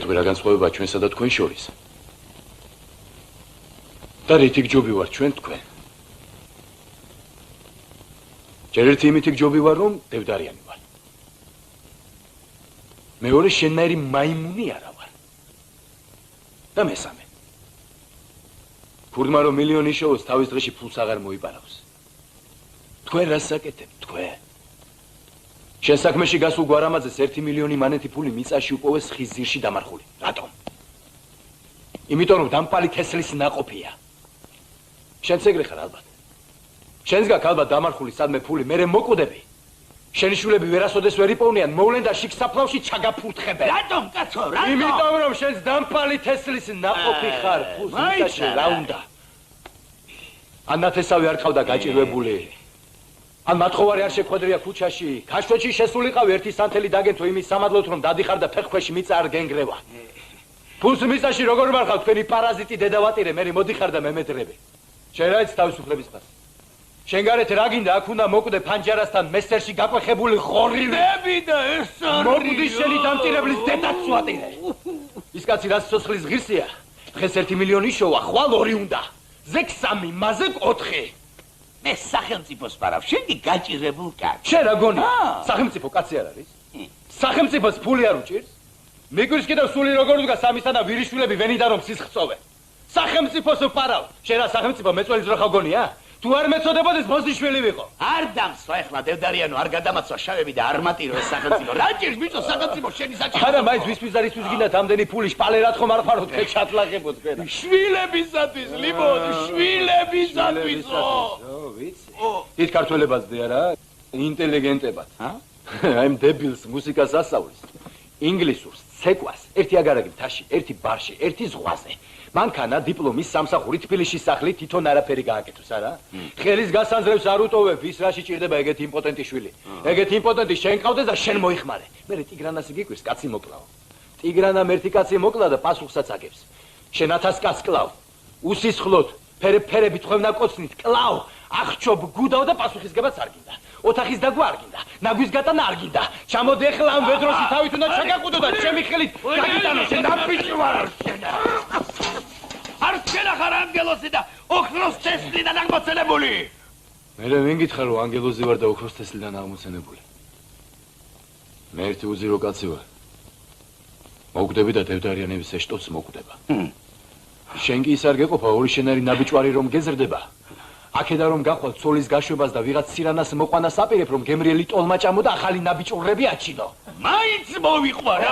მეთქვი რა განსხვავებაა ჩვენსა და თქვენ შორის. და რითი გჯობი ვარ ჩვენ თქვენ. ჯერ ერთი იმითი გჯობი ვარ რომ დევდარიანი ვარ. მეორე შენნაირი მაიმუნი არა ვარ. და მესამე. ქურდმა რომ მილიონი შოუს თავის დღეში ფულს აღარ მოიპარავს. თქვენ რას საკეთებთ თქვენ? შენ საქმეში გასულ გვარამაძეს 1 მილიონი მანეთი ფული მიწაში უპოვეს ხის ძირში დამარხული. რატომ? იმიტომ რომ დამპალი თესლის ნაყოფია. შენც ეგრე ხარ ალბათ. შენს გაქვს ალბათ დამარხული სადმე ფული, მერე მოკვდები. შენი შვილები ვერასოდეს ვერ იპოვნიან, მოვლენ და შიგსაფლავში ჩაგაფურთხებენ. რატომ კაცო, რატომ? იმიტომ რომ შენს დამპალი თესლის ნაყოფი ხარ, ფულს მიწაში რა უნდა? ან ნათესავი არ ყავდა გაჭირვებული. ან მათხოვარი არ შეხვედრია ქუჩაში, ქაშვეთში შესულიყავი ერთი სანთელი დაგენთო იმის სამადლოდ რომ დადიხარ და ფეხქვეში მიწა არ გენგრევა. ფულს მიწაში როგორ მარხავ თქვენი პარაზიტი დედავატირე, მე მოდიხარ და მემედრები. შენ რა იცი თავისუფლების ხარ? შენ გარეთ რა გინდა აქ უნდა მოკვდე ფანჯარასთან მესერში გაყვეხებული ხორილები და ეს არის. მოკვდი შენი დამტირებლის დედაც ვატირე. ის კაცი რაც სოცხლის ღირსია, დღეს 1 მილიონი შოვა, ხვალ 2 უნდა. ზეგ 3, მასე 4. მე სახელმწიფოს ვარავ, შენ კი გაჭირებულ კაცი. შენ რა გონია? სახელმწიფო კაცი არ არის? სახელმწიფოს ფული არ უჭირს? მიგვირს კიდევ სული როგორ უდგა სამისა და ვირიშვილები ვენიდან რომ სისხლწოვე. სახელმწიფოს ვარავ. შენ რა სახელმწიფო მეწველის როხა გონია? თუ არ მეწოდებოდეს ბოზიშვილი ვიყო. არ დამსვა ეხლა დევდარიანო, არ გადამაცვა შავები და არ მატირო ეს სახელმწიფო. რა ჭირს ბიჭო სახელმწიფო შენი საჭირო? არა, მაინც ვისთვის და რისთვის გინდათ ამდენი ფული შპალერად ხომ არ ხაროთ ხე ჩატლაღებოთ თქვენ. შვილებისათვის, ლიბონ, შვილებისათვისო. ვიცი. დიდ ქართველებაცდი არა? ინტელიგენტებად. აი ამ დებილს მუსიკას ასწავლის. ინგლისურს, ცეკვას, ერთი აგარაგი მთაში, ერთი ბარში, ერთი ზღვაზე. მანქანა, დიპლომი, სამსახური, თბილისში სახლი, თვითონ არაფერი გააკეთოს, არა? ხელის გასანძრევს არ უტოვებ, ის რაში ჭირდება ეგეთი იმპოტენტი შვილი. ეგეთი იმპოტენტი შენ ყავდეს და შენ მოიხმარე. მე ტიგრანას გიკვირს, კაცი მოკლავ. ტიგრანამ ერთი კაცი მოკლა და პასუხსაც აგებს. შენ 1000 კაცს კლავ. უსისხლოდ, ფერებით ხვევნა კოცნით კლავ. აღჩობ, გუდავ და პასუხისგებაც არ გინდა. ოთახის დაგვა არ გინდა. ნაგვის გატანა არ გინდა. ჩამოდი ახლა ამ ვედროსი თავით უნდა ჩაგაყუდო და ჩემი ხელით გაგიტანო შენ დაბიჭი ვარ შენ. არ შენახარ ანგელოზი და ოქროს თესლიდან აღმოცენებული. მე ვინ გითხრა რომ ანგელოზი ვარ და ოქროს თესლიდან აღმოცენებული. მე ერთი უზირო კაცი ვარ. მოკვდები და დევდარიანების ეშტოც მოკვდება. შენ კი ის არ გეყოფა ორი შენარი ნაბიჭვარი რომ გეზრდება. აქედან რომ გახვალ ცოლის გაშვებას და ვიღაც სირანას მოყვანას აპირებ რომ გემრიელი ტოლმა ჭამო და ახალი ნაბიჭურები აჩინო. მაინც მოვიყვარა.